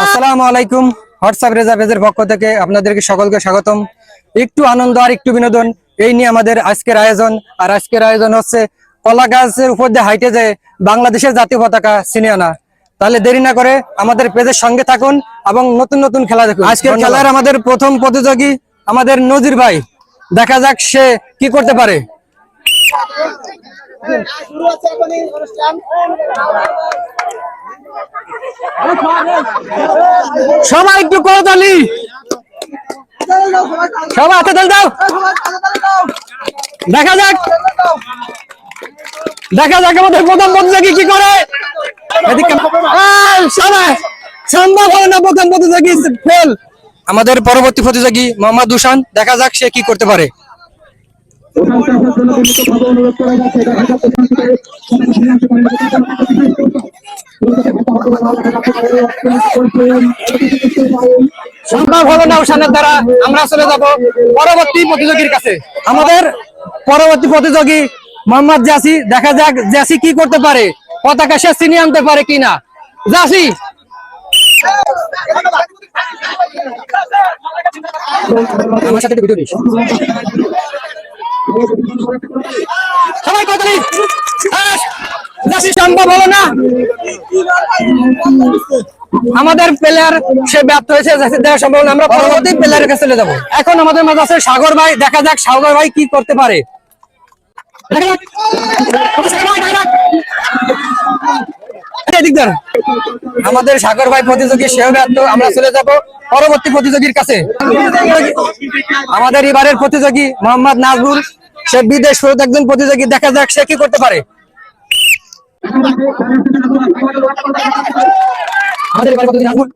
আসসালামু আলাইকুম। হোয়াটসঅ্যাপ রেজা পেজের পক্ষ থেকে আপনাদেরকে সকলকে স্বাগতম। একটু আনন্দ আর একটু বিনোদন, এই নিয়ে আমাদের আজকের আয়োজন। আর আজকের আয়োজন হচ্ছে কলা গাছের উপর দিয়ে হাইটে যায় বাংলাদেশের জাতীয় পতাকা ছিনিয়ে আনা। তাহলে দেরি না করে আমাদের পেজের সঙ্গে থাকুন এবং নতুন নতুন খেলা দেখুন। আজকের খেলার আমাদের প্রথম প্রতিযোগী আমাদের নজির ভাই। দেখা যাক সে কি করতে পারে। সবাই একটু করতালি, সবাই হাতে তালি দাও। দেখা যাক আমাদের প্রথম প্রতিযোগী কি করে। সবাই সম্ভব হয় না, প্রথম প্রতিযোগী ফেল। আমাদের পরবর্তী প্রতিযোগী মোহাম্মদ দুশান, দেখা যাক সে কি করতে পারে। সম্ভব হলো না উশানের দ্বারা, আমরা চলে যাব পরবর্তী প্রতিযোগীর কাছে। আমাদের পরবর্তী প্রতিযোগী মোহাম্মদ জাসি, দেখা যাক জাসি কি করতে পারে, পতাকা সে ছিনিয়ে আনতে পারে কিনা। জাসি আমার সাথে ভিডিও দিস। সবাই করতালি। জাসি সম্ভব হলো না, আমাদের প্লেয়ার সে ব্যর্থ হয়েছে। দেখা সম্ভব না, আমরা পরবর্তী প্লেয়ারের কাছে চলে যাবো। এখন আমাদের মাঝে আছে সাগর ভাই, দেখা যাক সাগর ভাই কি করতে পারে। আমাদের সাগর ভাই প্রতিযোগী সেও ব্যর্থ, আমরা চলে যাব পরবর্তী প্রতিযোগীর কাছে। আমাদের এবারের প্রতিযোগী মোহাম্মদ নাজবুল, সে বিদেশ ফেরত একজন প্রতিযোগী, দেখা যাক সে কি করতে পারে। আমাদের এবারে প্রতিযোগী নাজবুল,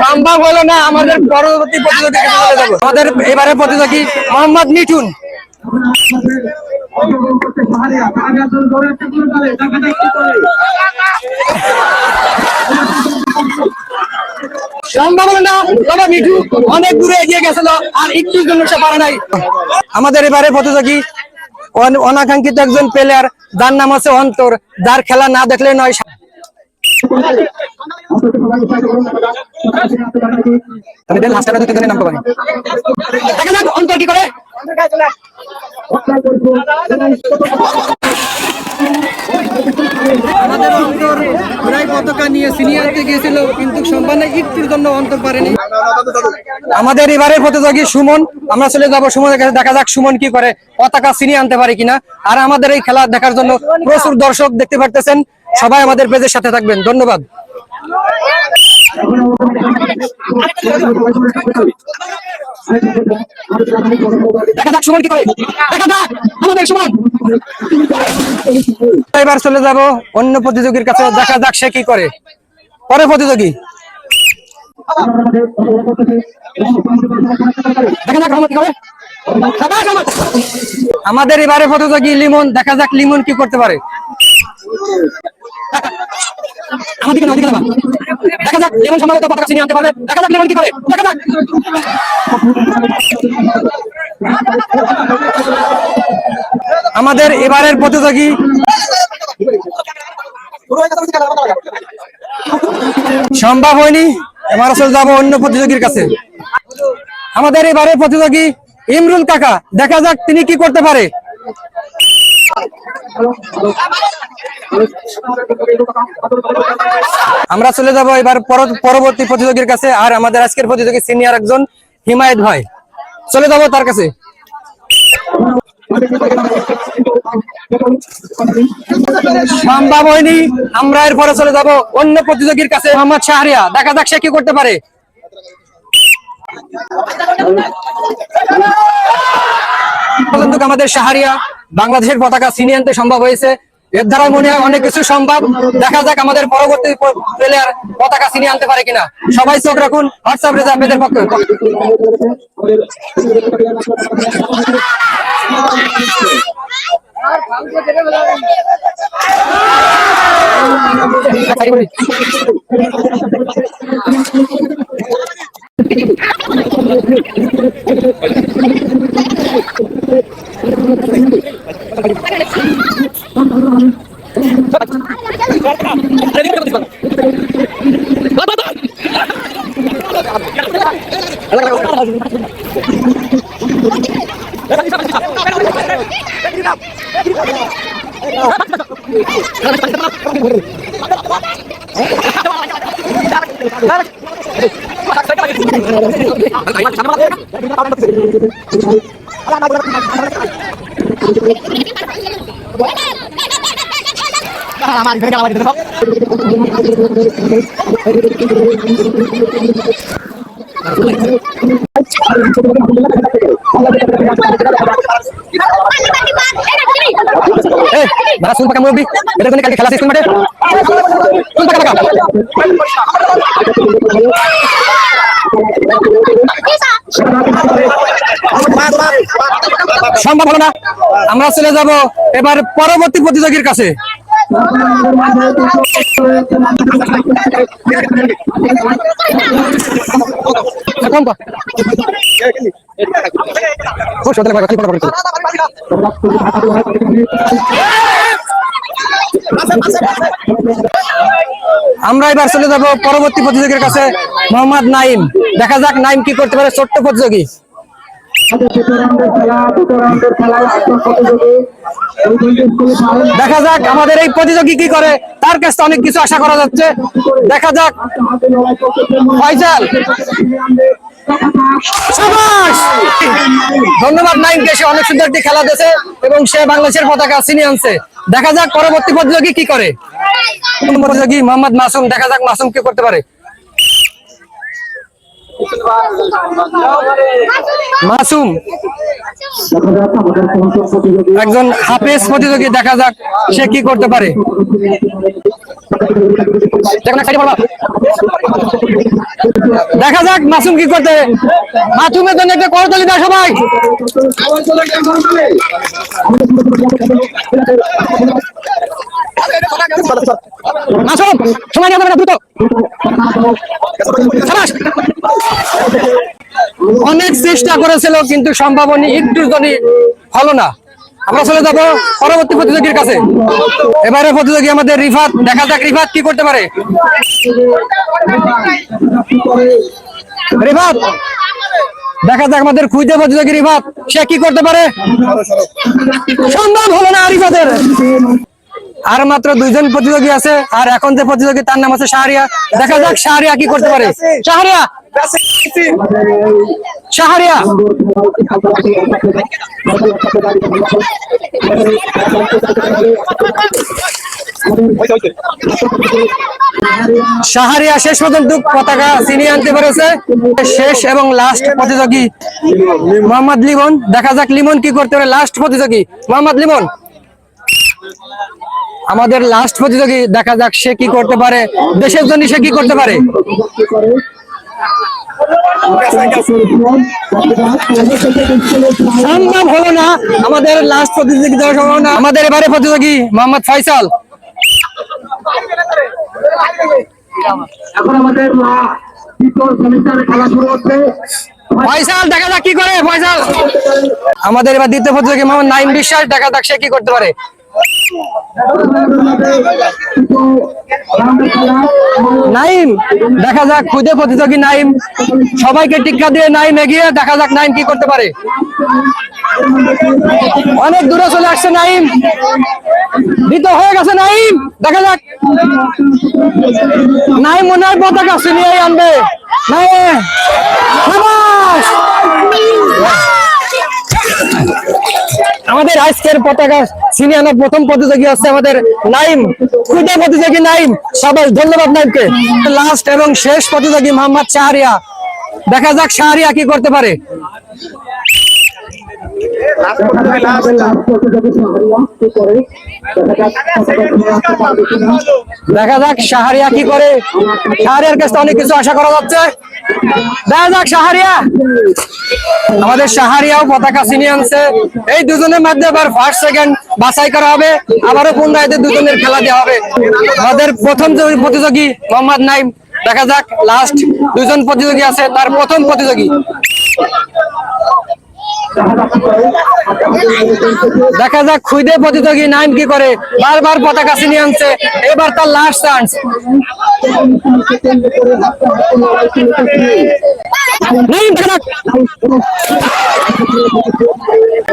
সম্ভব হলো না, আমাদের পরবর্তী প্রতিযোগী চলে যাবো। আমাদের এবারে প্রতিযোগী মোহাম্মদ মিঠুন, সম্ভব হলো না, তবে মিঠু অনেক দূরে এগিয়ে গেছিল আর একটু জন্য সে পারে নাই। আমাদের এবারে প্রতিযোগী অনাকাঙ্ক্ষিত একজন প্লেয়ার, যার নাম আছে অন্তর, যার খেলা না দেখলে নয়। অন্তর কি করে, আমাদের অন্তর প্রায় পতাকা নিয়ে সিনিয়রতে গিয়েছিল, কিন্তু সম্মানে একটুর জন্য অন্তর পারেনি। আমাদের এবারে প্রতিযোগী সুমন, আমরা চলে যাবো সুমনের কাছে, দেখা যাক সুমন কি করে, পতাকা ছিনিয়ে আনতে পারে কিনা। আর আমাদের এই খেলা দেখার জন্য প্রচুর দর্শক দেখতে পারতেছেন, সবাই আমাদের পেজের সাথে থাকবেন। ধন্যবাদ। দেখা যাক সুমন কি করে, দেখা যাক আমাদের সুমন। এবার চলে যাব অন্য প্রতিযোগীর কাছে, দেখা যাক সে কি করে। পরে প্রতিযোগী দেখা যাক কি করে। আমাদের এবারে প্রতিযোগী লিমন, দেখা যাক লিমন কি করতে পারে। দেখা যাক লিমন সম্ভবত পতাকা ছিনিয়ে আনতে পারবে, দেখা যাক লিমন কি করে, দেখা যাক। আমাদের এবারের প্রতিযোগী সম্ভব হয়নি, আমরা চলে যাবো অন্য প্রতিযোগীর কাছে। আমাদের এবারের প্রতিযোগী ইমরুল কাকা, দেখা যাক তিনি কি করতে পারে। আমরা চলে যাব এবার পরবর্তী প্রতিযোগীর কাছে। আর আমাদের আজকের প্রতিযোগী সিনিয়র একজন হিমায়ত ভাই, চলে যাব তার কাছে। সম্ভব হয়নি, আমরা এরপরে চলে যাব অন্য প্রতিযোগীর কাছে। মোহাম্মদ শাহরিয়া, দেখা যাক সে কি করতে পারে। আমাদের শাহরিয়া বাংলাদেশের পতাকা ছিনিয়ে আনতে সম্ভব হয়েছে, এর দ্বারা মনে হয় অনেক কিছু সম্ভব। দেখা যাক আমাদের পরবর্তী প্লেয়ার পতাকা ছিনিয়ে আনতে পারে কিনা। সবাই চোখ রাখুন হোয়াটসঅ্যাপ রেজা পেজের পক্ষে। খেলা সিস্টেম সম্ভব হলো না। আমরা চলে যাব এবার পরবর্তী প্রতিযোগীর কাছে। আমরা এবার চলে যাব পরবর্তী প্রতিযোগীর কাছে, মোহাম্মদ নাইম। দেখা যাক নাইম কি করতে পারে। ছোট্ট প্রতিযোগী, দেখা যাক আমাদের এই প্রতিযোগী কি করে। তার কাছে অনেক কিছু আশা করা যাচ্ছে। দেখা যাক। ফয়সাল, ধন্যবাদ নাইমকে, সে অনেক সুন্দর একটি খেলা দিয়েছে এবং সে বাংলাদেশের পতাকা ছিনিয়ে আনছে। দেখা যাক পরবর্তী প্রতিযোগী কি করে। প্রতিযোগী মোহাম্মদ মাসুম, দেখা যাক মাসুম কি করতে পারে। মাসুম একজন হাফেজ প্রতিযোগী, দেখা যাক সে কি করতে পারে। দেখা যাক মাসুম কি করতে। মাসুমের জন্য একটা করতালি দাও সবাই। মাসুম সময় নিয়ে দ্রুত। অনেক চেষ্টা করেছিল কিন্তু সম্ভাবনা একটু যদি হলো না। আমরা চলে যাব পরবর্তী প্রতিযোগীর কাছে। এবারে প্রতিযোগী আমাদের রিফাত। দেখা যাক রিফাত কি করতে পারে। রিফাত, দেখা যাক আমাদের খুঁজে প্রতিযোগী রিফাত, সে কি করতে পারে। সম্ভব হলো না রিফাতের। আর মাত্র দুইজন প্রতিযোগী আছে। আর এখন যে প্রতিযোগী তার নাম আছে শাহরিয়া। দেখা যাক শাহরিয়া কি করতে পারে। শাহরিয়া, শাহরিয়া শাহরিয়া শেষ পর্যন্ত পতাকা ছিনিয়ে আনতে পেরেছে। শেষ এবং লাস্ট প্রতিযোগী মোহাম্মদ লিমন। দেখা যাক লিমন কি করতে পারে। লাস্ট প্রতিযোগী মোহাম্মদ লিমন, আমাদের লাস্ট প্রতিযোগী। দেখা যাক সে কি করতে পারে, দেশের জন্য সে কি করতে পারে। সম্ভব হলো না আমাদের লাস্ট প্রতিযোগী দেওয়ার সম্ভাবনা। আমাদের এবারে প্রতিযোগী মোহাম্মদ ফয়সাল। এখন আমাদের খেলা শুরু হচ্ছে। ফয়সাল, দেখা যাক কি করে ফয়সাল। আমাদের এবার দ্বিতীয় প্রতিযোগী মোহাম্মদ নাইম বিশ্বাস। দেখা যাক সে কি করতে পারে। নাইম, দেখা যাক খুদে প্রতিযোগী নাইম। সবাইকে টিক্কা দিয়ে নাইম এগিয়ে। দেখা যাক নাইম কি করতে পারে। অনেক দূরে চলে আসছে নাইম, দ্বিতীয় হয়ে গেছে নাইম। দেখা যাক নাইম মনে হয় পতাকা ছিনিয়ে আনবে। আমাদের আজকের পতাকা ছিনিয়ে আনা প্রথম প্রতিযোগী হচ্ছে আমাদের নাইম, খুদে প্রতিযোগী নাইম। সবাই ধন্যবাদ নাইমকে। লাস্ট এবং শেষ প্রতিযোগী মোহাম্মদ শাহরিয়া। দেখা যাক শাহরিয়া কি করতে পারে। দেখা যাক শাহরিয়া কি করে। শাহরিয়ার কাছে অনেক কিছু আশা করা যাচ্ছে। দেখা যাক শাহরিয়া। আমাদের শাহরিয়াও পতাকা ছিনিয়ে আনছে। এই দুজনের মধ্যে এবার ফার্স্ট সেকেন্ড বাছাই করা হবে। আবারও পুনরায় দুজনের খেলা দেওয়া হবে। আমাদের প্রথম যে প্রতিযোগী মোহাম্মদ নাইম। দেখা যাক লাস্ট দুজন প্রতিযোগী আছে, তার প্রথম প্রতিযোগী। দেখা যাক খুদে প্রতিযোগী নাইম কি করে, বারবার পতাকা ছিনিয়ে আনছে, এবার তার লাস্ট চান্স।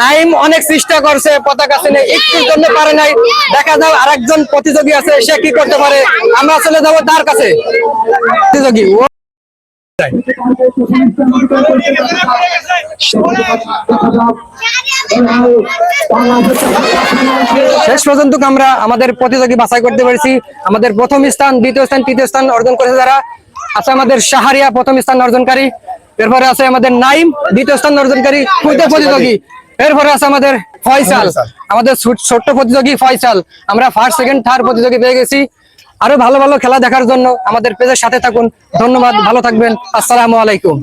নাইম অনেক চেষ্টা করছে পতাকা ছিনে, একটুর জন্য পারে নাই। দেখা যাক আরেকজন প্রতিযোগী আছে, সে কি করতে পারে। আমরা চলে যাবো তার কাছে। প্রতিযোগী শেষ পর্যন্ত আমরা আমাদের প্রতিযোগী বাছাই করতে পেরেছি। আমাদের প্রথম স্থান, দ্বিতীয় স্থান, তৃতীয় স্থান অর্জন করেছে যারা আছে। আমাদের শাহরিয়া প্রথম স্থান অর্জনকারী, এরপরে আছে আমাদের নাইম দ্বিতীয় স্থান অর্জনকারী খুদে প্রতিযোগী, এরপরে আছে আমাদের ফয়সাল, আমাদের ছোট্ট প্রতিযোগী ফয়সাল। আমরা ফার্স্ট, সেকেন্ড, থার্ড প্রতিযোগী পেয়ে গেছি। আরো ভালো ভালো খেলা দেখার জন্য আমাদের পেজের সাথে থাকুন। ধন্যবাদ, ভালো থাকবেন। আসসালামু আলাইকুম।